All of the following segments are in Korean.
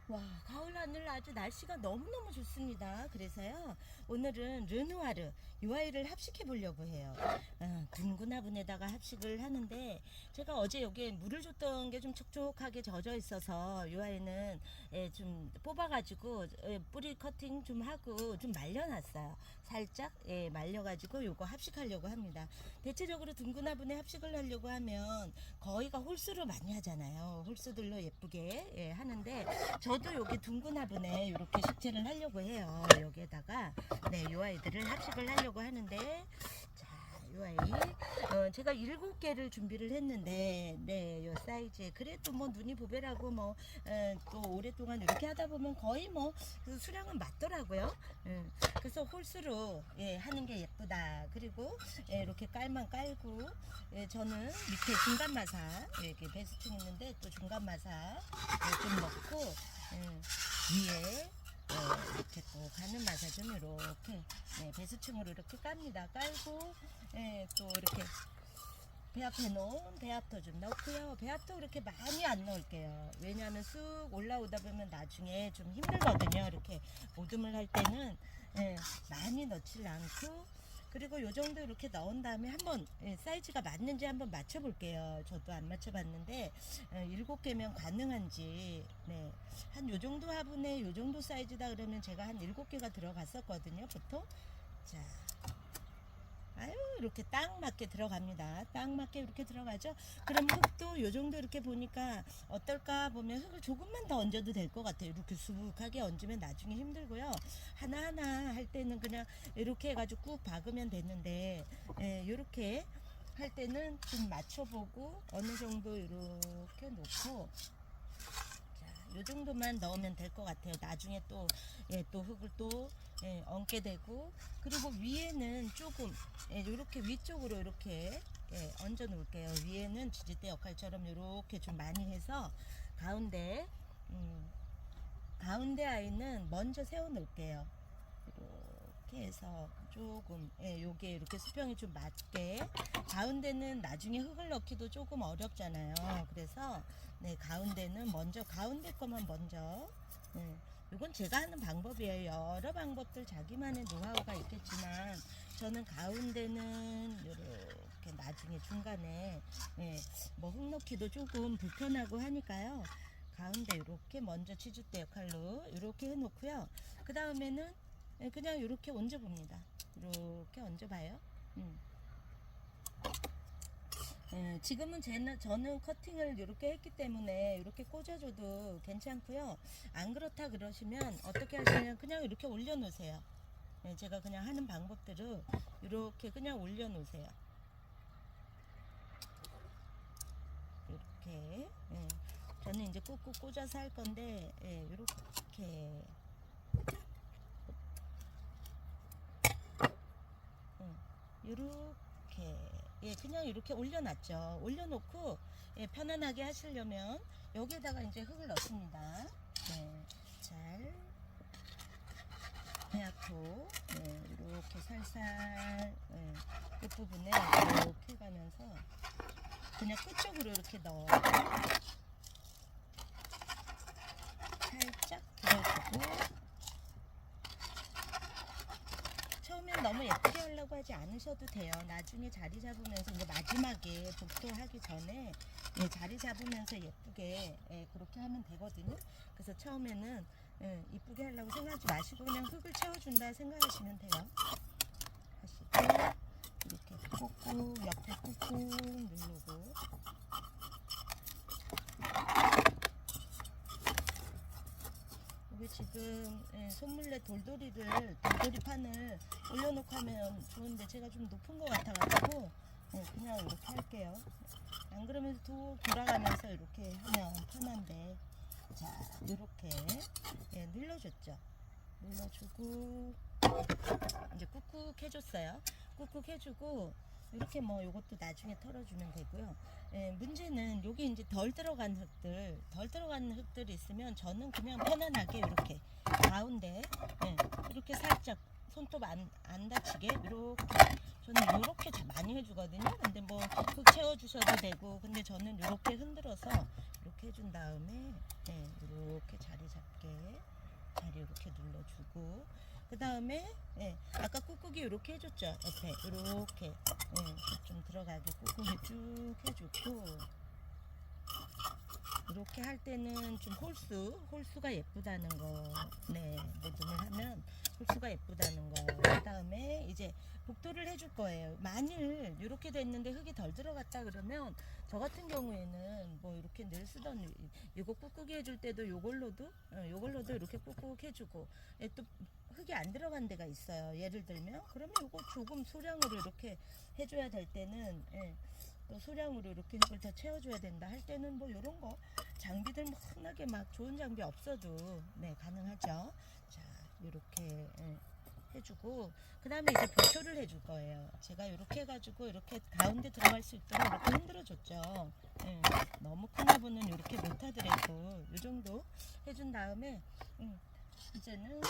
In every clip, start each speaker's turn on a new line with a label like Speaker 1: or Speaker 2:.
Speaker 1: 와, 가을 하늘 아주 날씨가 너무너무 좋습니다. 그래서요, 오늘은 르누아르 UI를 합식해 보려고 해요. 군구나분에다가 합식을 하는데, 제가 어제 여기에 물을 줬던 게 좀 촉촉하게 젖어 있어서 UI는 좀 뽑아가지고 뿌리 커팅 좀 하고 좀 말려놨어요. 살짝 말려가지고 요거 합식하려고 합니다. 대체적으로 둥근화분에 합식을 하려고 하면 거의가 홀수로 많이 하잖아요. 홀수들로 예쁘게 하는데, 저도 여기 둥근 화분에 이렇게 식재를 하려고 해요. 여기에다가 요 아이들을 합식을 하려고 하는데, 자, 요 아이 제가 7개를 준비를 했는데, 요 사이즈에 그래도 뭐 눈이 보배라고 또 오랫동안 이렇게 하다 보면 거의 그 수량은 맞더라고요. 그래서 홀수로 하는 게 예쁘다. 그리고 이렇게 깔만 깔고, 저는 밑에 중간 마사 이렇게 베스팅 있는데 또 중간 마사 좀 넣고, 위에 이렇게 또 가는 마사 좀 이렇게 배수층으로 이렇게 깝니다. 깔고 또 이렇게 배합해 놓은 배합토 좀 넣고요. 배합토 이렇게 많이 안 넣을게요. 왜냐하면 쑥 올라오다 보면 나중에 좀 힘들거든요. 이렇게 오둠을 할 때는 많이 넣질 않고, 그리고 요 정도 이렇게 넣은 다음에 한번 사이즈가 맞는지 한번 맞춰 볼게요. 저도 안 맞춰 봤는데 7개면 가능한지. 한 요 정도 화분에 요 정도 사이즈다 그러면 제가 한 7개가 들어갔었거든요, 보통. 자, 아유, 이렇게 딱 맞게 들어갑니다. 딱 맞게 이렇게 들어가죠. 그럼 흙도 요 정도 이렇게 보니까 어떨까 보면 흙을 조금만 더 얹어도 될 것 같아요. 이렇게 수북하게 얹으면 나중에 힘들고요. 하나하나 할 때는 그냥 이렇게 해가지고 꾹 박으면 되는데, 이렇게 할 때는 좀 맞춰보고 어느 정도 이렇게 놓고, 요 정도만 넣으면 될 것 같아요. 나중에 또 흙을 또 얹게 되고, 그리고 위에는 조금 이렇게 위쪽으로 이렇게 얹어 놓을게요. 위에는 지지대 역할처럼 이렇게 좀 많이 해서 가운데 아이는 먼저 세워 놓을게요. 이렇게 해서 조금 요게 이렇게 수평이 좀 맞게. 가운데는 나중에 흙을 넣기도 조금 어렵잖아요. 그래서 가운데는 먼저 가운데 거만 먼저. 이건 제가 하는 방법이에요. 여러 방법들 자기만의 노하우가 있겠지만, 저는 가운데는 이렇게 나중에 중간에 흙 넣기도 조금 불편하고 하니까요. 가운데 이렇게 먼저 치주대 역할로 이렇게 해놓고요. 그 다음에는 그냥 이렇게 얹어봅니다. 이렇게 얹어봐요. 지금은 저는 커팅을 이렇게 했기 때문에 이렇게 꽂아줘도 괜찮고요. 안 그렇다 그러시면 어떻게 하시면 그냥 이렇게 올려놓으세요. 제가 그냥 하는 방법대로 이렇게 그냥 올려놓으세요. 이렇게. 저는 이제 꾹꾹 꽂아서 할 건데, 이렇게. 이렇게 그냥 이렇게 올려놨죠. 올려놓고 편안하게 하시려면 여기에다가 이제 흙을 넣습니다. 잘 배합토 이렇게 살살 끝부분에 이렇게 가면서 그냥 끝쪽으로 이렇게 넣어요. 살짝 들어주고, 처음엔 너무 예쁘게 하려고 하지 않으셔도 돼요. 나중에 자리 잡으면서 이제 마지막에 복도하기 전에 자리 잡으면서 예쁘게 그렇게 하면 되거든요. 그래서 처음에는 이쁘게 하려고 생각하지 마시고 그냥 흙을 채워준다 생각하시면 돼요. 하시고 이렇게 꾹꾹 옆에 꾹꾹 누르고, 이게 지금 손물레 돌돌이판을 올려놓고 하면 좋은데 제가 좀 높은 것 같아가지고 그냥 이렇게 할게요. 안 그러면 돌아가면서 이렇게 하면 편한데. 자, 이렇게 눌러줬죠. 눌러주고 이제 꾹꾹 해줬어요. 꾹꾹 해주고 이렇게 요것도 나중에 털어주면 되고요. 문제는 여기 이제 덜 들어간 흙들이 있으면 저는 그냥 편안하게 이렇게 가운데 이렇게 살짝 손톱 안 다치게 이렇게, 저는 이렇게 많이 해주거든요. 근데 흙 채워주셔도 되고, 근데 저는 이렇게 흔들어서 이렇게 해준 다음에 이렇게 자리 잡게 해주고, 그 다음에 아까 꾹꾹이 이렇게 해줬죠. 옆에 이렇게 좀 들어가게 꾹꾹이 쭉 해주고, 이렇게 할 때는 좀 홀수가 예쁘다는 거, 모듬을 하면 홀수가 예쁘다는 거. 그 다음에 이제 복도를 해줄 거예요. 만일 이렇게 됐는데 흙이 덜 들어갔다 그러면 저 같은 경우에는 뭐 이렇게 늘 쓰던 이거 꾹꾹이 해줄 때도 요걸로도 이렇게 꾹꾹 해주고, 또 흙이 안 들어간 데가 있어요. 예를 들면 그러면 이거 조금 소량으로 이렇게 해줘야 될 때는 또 소량으로 이렇게 흙을 더 채워줘야 된다 할 때는 뭐 이런 거 장비들 뭐 흔하게 막 좋은 장비 없어도 가능하죠. 자, 이렇게 해주고, 그 다음에 이제 보초를 해줄 거예요. 제가 이렇게 해가지고 이렇게 가운데 들어갈 수 있도록 이렇게 흔들어 줬죠. 너무 큰 화분은 이렇게 못하더라도 이 정도 해준 다음에 이제는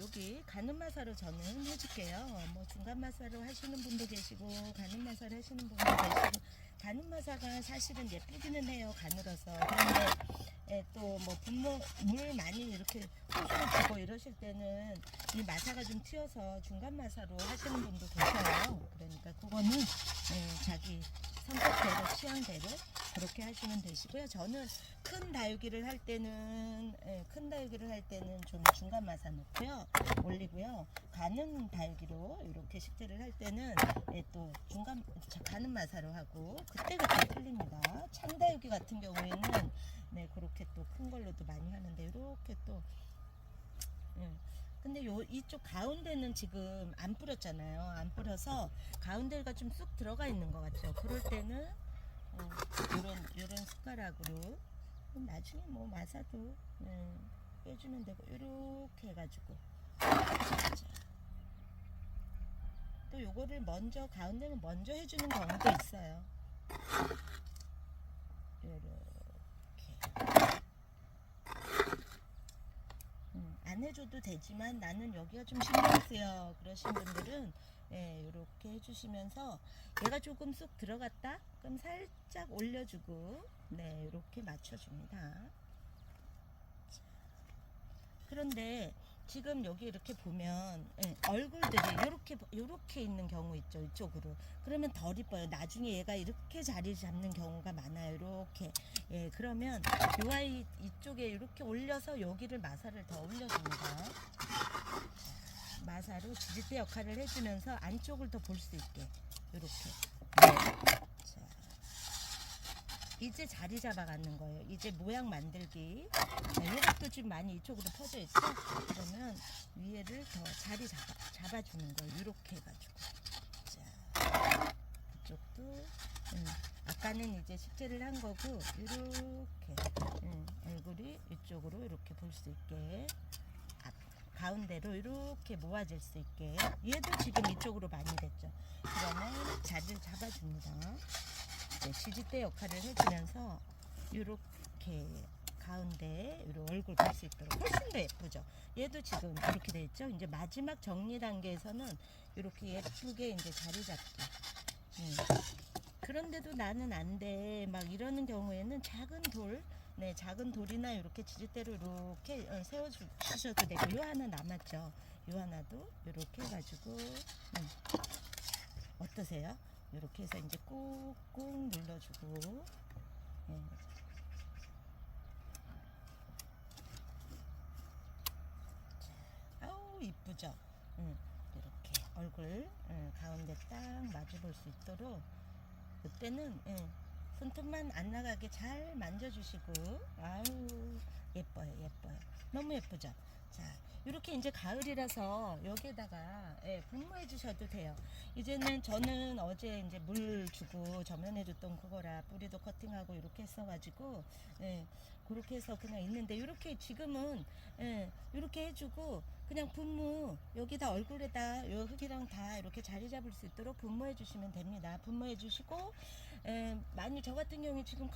Speaker 1: 여기 가는 마사로 저는 해줄게요. 뭐 중간 마사로 하시는 분도 계시고 가는 마사로 하시는 분도 계시고, 가는 마사가 사실은 예쁘기는 해요, 가늘어서. 그런데 또 뭐 분무 물 많이 이렇게 호수를 주고 이러실 때는 이 마사가 좀 튀어서 중간 마사로 하시는 분도 계셔요. 그러니까 그거는 자기 성격대로 취향대로 그렇게 하시면 되시고요. 저는 큰 다육이를 할 때는 좀 중간 마사 놓고요, 올리고요. 가는 다육이로 이렇게 식재를 할 때는 또 중간 가는 마사로 하고, 그때그때 틀립니다. 창다육이 같은 경우에는 그렇게 또 큰 걸로도 많이 하는데, 이렇게 또 근데 이쪽 가운데는 지금 안 뿌렸잖아요. 안 뿌려서 가운데가 좀 쑥 들어가 있는 것 같죠. 그럴 때는 요런 숟가락으로 나중에 뭐 마사도 빼주면 되고, 이렇게 해가지고 또 요거를 먼저 가운데는 먼저 해주는 경우도 있어요. 요렇게 안 해줘도 되지만 나는 여기가 좀 신경 쓰여 그러신 분들은 이렇게 해주시면서, 얘가 조금 쑥 들어갔다 그럼 살짝 올려주고 이렇게 맞춰줍니다. 그런데 지금 여기 이렇게 보면 얼굴들이 요렇게 있는 경우 있죠, 이쪽으로. 그러면 덜 이뻐요. 나중에 얘가 이렇게 자리 잡는 경우가 많아요. 이렇게. 그러면 요 아이 이쪽에 이렇게 올려서 여기를 마사를 더 올려줍니다. 마사로 지지대 역할을 해주면서 안쪽을 더 볼 수 있게 이렇게. 자, 이제 자리 잡아가는 거예요. 이제 모양 만들기. 이것도 지금 많이 이쪽으로 퍼져 있죠. 그러면 위에를 더 자리 잡아주는 거예요. 이렇게 해가지고. 자, 이쪽도 아까는 이제 식재를 한 거고, 이렇게 얼굴이 이쪽으로 이렇게 볼 수 있게 가운데로 이렇게 모아질 수 있게. 얘도 지금 이쪽으로 많이 됐죠. 그러면 자리를 잡아줍니다. 지지대 역할을 해주면서 이렇게 가운데 이렇게 얼굴 볼 수 있도록 훨씬 더 예쁘죠. 얘도 지금 이렇게 돼 있죠. 이제 마지막 정리 단계에서는 이렇게 예쁘게 이제 자리 잡기. 그런데도 나는 안 돼 막 이러는 경우에는 작은 돌이나 이렇게 지지대로 이렇게 세워 주셔도 되고, 요 하나 남았죠. 요 하나도 이렇게 해가지고 어떠세요? 이렇게 해서 이제 꾹꾹 눌러주고, 아우 이쁘죠. 이렇게 얼굴 가운데 딱 마주 볼 수 있도록, 그때는 손톱만 안 나가게 잘 만져주시고, 아우 예뻐요. 너무 예쁘죠. 자, 이렇게 이제 가을이라서 여기에다가 분무해 주셔도 돼요. 이제는 저는 어제 이제 물 주고 저면해 줬던 그거라 뿌리도 커팅하고 이렇게 했어가지고 그렇게 해서 그냥 있는데, 이렇게 지금은 이렇게 해주고 그냥 분무 여기다 얼굴에다 요 흙이랑 다 이렇게 자리 잡을 수 있도록 분무해 주시면 됩니다. 분무해 주시고 많이 저 같은 경우에 지금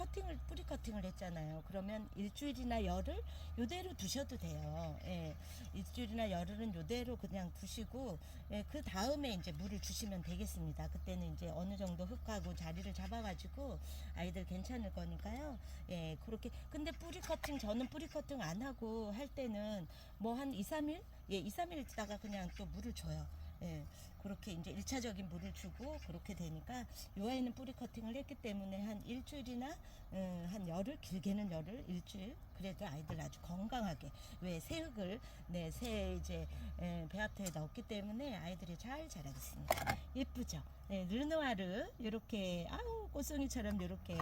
Speaker 1: 뿌리 커팅을 했잖아요. 그러면 일주일이나 열흘 요대로 두셔도 돼요. 예, 일주일이나 열흘은 요대로 그냥 두시고, 예, 그 다음에 이제 물을 주시면 되겠습니다. 그때는 이제 어느 정도 흙하고 자리를 잡아가지고 아이들 괜찮을 거니까요. 예, 그렇게. 근데 저는 뿌리 커팅 안 하고 할 때는 뭐 한 2, 3일? 예, 2, 3일 있다가 그냥 또 물을 줘요. 예, 그렇게 이제 1차적인 물을 주고 그렇게 되니까, 요 아이는 뿌리 커팅을 했기 때문에 한 일주일이나 한 열흘, 길게는 열흘, 일주일, 그래도 아이들 아주 건강하게, 왜 새흙을 새 이제 배합토에 넣었기 때문에 아이들이 잘 자라겠습니다. 예쁘죠? 네, 르누아르 요렇게 아우 꽃송이처럼 요렇게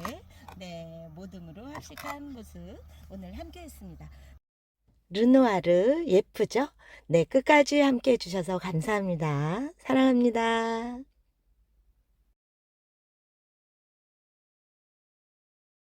Speaker 1: 모듬으로 합식한 모습 오늘 함께 했습니다. 르누아르 예쁘죠? 네, 끝까지 함께 해주셔서 감사합니다. 사랑합니다.